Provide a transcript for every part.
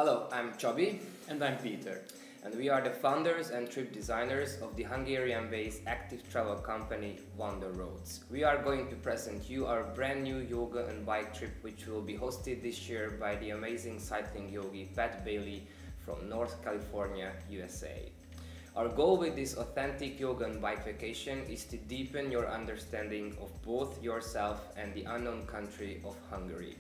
Hello, I'm Csabi. And I'm Peter. And we are the founders and trip designers of the Hungarian-based active travel company WanderRoads. We are going to present you our brand new yoga and bike trip, which will be hosted this year by the amazing cycling yogi Pat Bailey from North California, USA. Our goal with this authentic yoga and bike vacation is to deepen your understanding of both yourself and the unknown country of Hungary.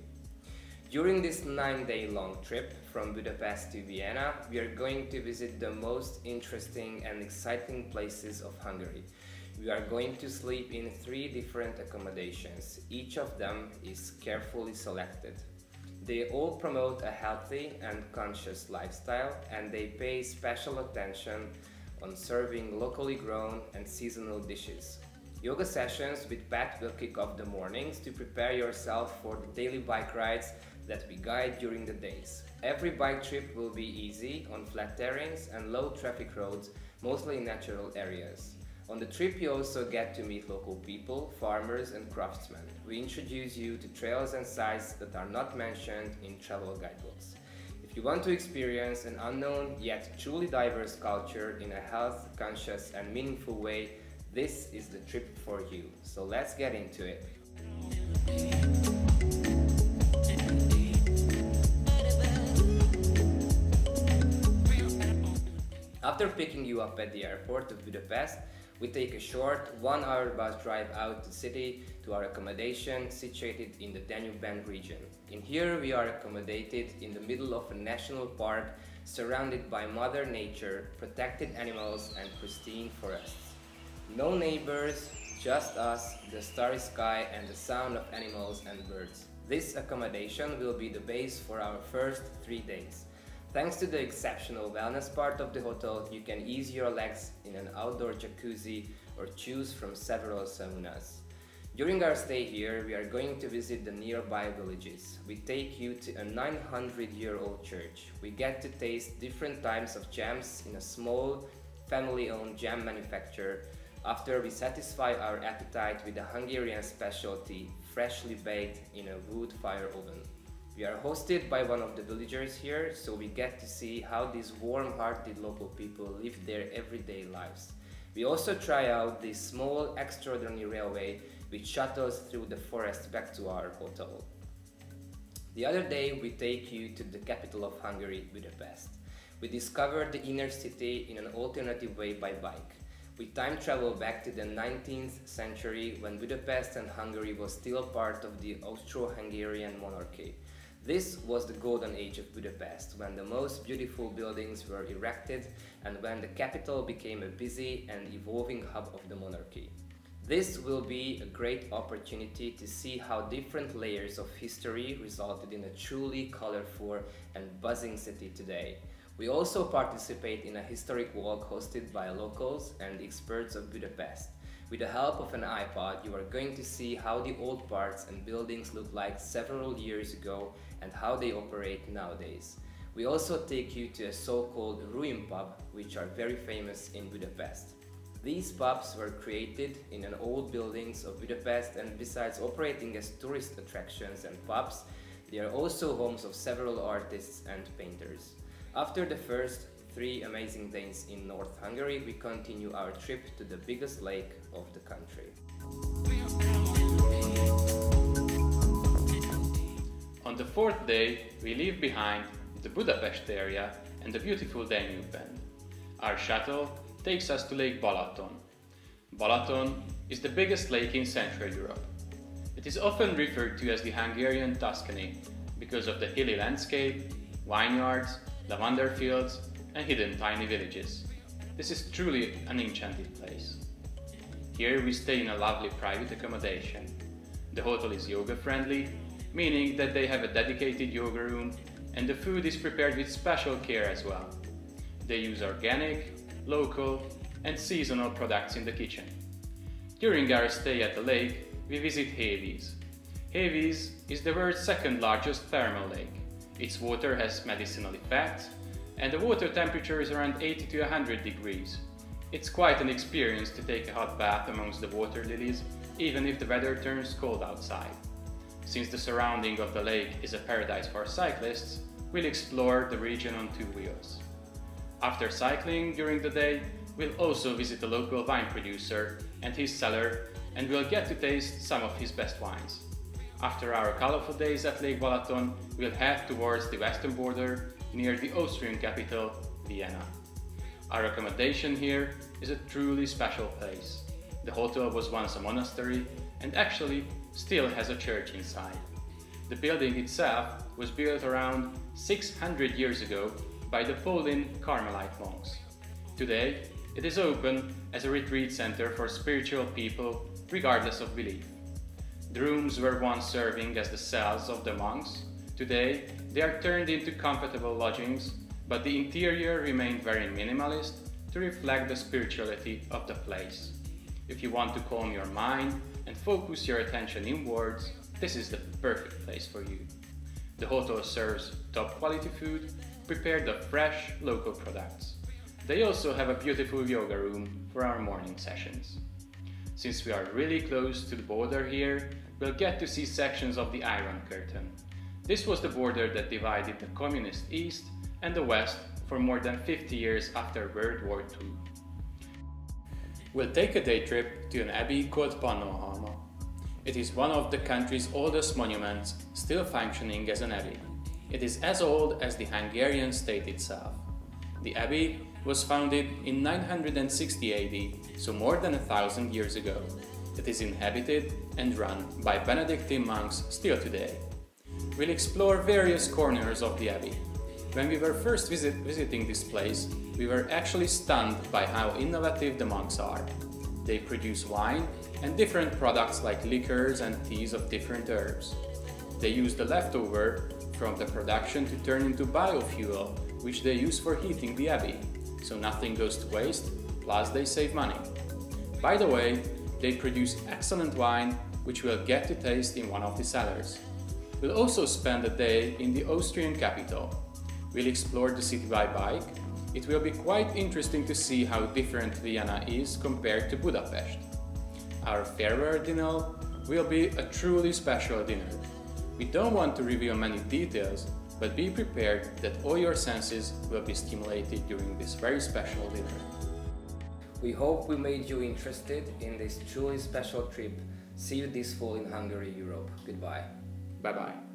During this 9-day-long trip from Budapest to Vienna, we are going to visit the most interesting and exciting places of Hungary. We are going to sleep in 3 different accommodations. Each of them is carefully selected. They all promote a healthy and conscious lifestyle, and they pay special attention on serving locally grown and seasonal dishes. Yoga sessions with Pat will kick off the mornings to prepare yourself for the daily bike rides that we guide during the days. Every bike trip will be easy on flat terrains and low traffic roads, mostly in natural areas. On the trip you also get to meet local people, farmers and craftsmen. We introduce you to trails and sites that are not mentioned in travel guidebooks. If you want to experience an unknown yet truly diverse culture in a health, conscious and meaningful way, this is the trip for you. So let's get into it. After picking you up at the airport of Budapest, we take a short 1-hour bus drive out the city to our accommodation situated in the Danube Band region. In here we are accommodated in the middle of a national park surrounded by Mother Nature, protected animals and pristine forests. No neighbors, just us, the starry sky and the sound of animals and birds. This accommodation will be the base for our first 3 days. Thanks to the exceptional wellness part of the hotel, you can ease your legs in an outdoor jacuzzi or choose from several saunas. During our stay here, we are going to visit the nearby villages. We take you to a 900-year-old church. We get to taste different types of jams in a small, family-owned jam manufacturer after we satisfy our appetite with a Hungarian specialty, freshly baked in a wood fire oven. We are hosted by one of the villagers here, so we get to see how these warm-hearted local people live their everyday lives. We also try out this small, extraordinary railway which shuttles through the forest back to our hotel. The other day we take you to the capital of Hungary, Budapest. We discovered the inner city in an alternative way by bike. We time travel back to the 19th century when Budapest and Hungary was still part of the Austro-Hungarian monarchy. This was the golden age of Budapest, when the most beautiful buildings were erected and when the capital became a busy and evolving hub of the monarchy. This will be a great opportunity to see how different layers of history resulted in a truly colorful and buzzing city today. We also participate in a historic walk hosted by locals and experts of Budapest. With the help of an iPod, you are going to see how the old parts and buildings look like several years ago and how they operate nowadays. We also take you to a so-called ruin pub, which are very famous in Budapest. These pubs were created in an old buildings of Budapest, and besides operating as tourist attractions and pubs, they are also homes of several artists and painters. After the first 3 amazing days in North Hungary, we continue our trip to the biggest lake of the country. On the 4th day, we leave behind the Budapest area and the beautiful Danube Band. Our shuttle takes us to Lake Balaton. Balaton is the biggest lake in Central Europe. It is often referred to as the Hungarian Tuscany because of the hilly landscape, vineyards, lavender fields and hidden tiny villages. This is truly an enchanted place. Here we stay in a lovely private accommodation. The hotel is yoga friendly, meaning that they have a dedicated yoga room and the food is prepared with special care as well. They use organic, local and seasonal products in the kitchen. During our stay at the lake, we visit Hévíz. Hévíz is the world's 2nd largest thermal lake. Its water has medicinal effects and the water temperature is around 80 to 100 degrees. It's quite an experience to take a hot bath amongst the water lilies, even if the weather turns cold outside. Since the surrounding of the lake is a paradise for cyclists, we'll explore the region on 2 wheels. After cycling during the day, we'll also visit a local wine producer and his cellar, and we'll get to taste some of his best wines. After our colorful days at Lake Balaton, we'll head towards the western border near the Austrian capital, Vienna. Our accommodation here is a truly special place. The hotel was once a monastery and actually still has a church inside. The building itself was built around 600 years ago by the Pauline Carmelite monks. Today, it is open as a retreat center for spiritual people regardless of belief. The rooms were once serving as the cells of the monks. Today, they are turned into comfortable lodgings, but the interior remained very minimalist to reflect the spirituality of the place. If you want to calm your mind and focus your attention inwards, this is the perfect place for you. The hotel serves top quality food prepared of fresh local products. They also have a beautiful yoga room for our morning sessions. Since we are really close to the border here, we'll get to see sections of the Iron Curtain. This was the border that divided the communist East and the West for more than 50 years after World War II. We'll take a day trip to an abbey called Pannonhalma. It is one of the country's oldest monuments, still functioning as an abbey. It is as old as the Hungarian state itself. The abbey was founded in 960 AD, so more than 1,000 years ago. It is inhabited and run by Benedictine monks still today. We'll explore various corners of the abbey. When we were first visiting this place, we were actually stunned by how innovative the monks are. They produce wine and different products like liquors and teas of different herbs. They use the leftover from the production to turn into biofuel, which they use for heating the abbey, so nothing goes to waste, plus they save money. By the way, they produce excellent wine, which we'll get to taste in one of the cellars. We'll also spend a day in the Austrian capital. We'll explore the city by bike. It will be quite interesting to see how different Vienna is compared to Budapest. Our farewell dinner will be a truly special dinner. We don't want to reveal many details, but be prepared that all your senses will be stimulated during this very special dinner. We hope we made you interested in this truly special trip. See you this fall in Hungary, Europe. Goodbye. Bye-bye.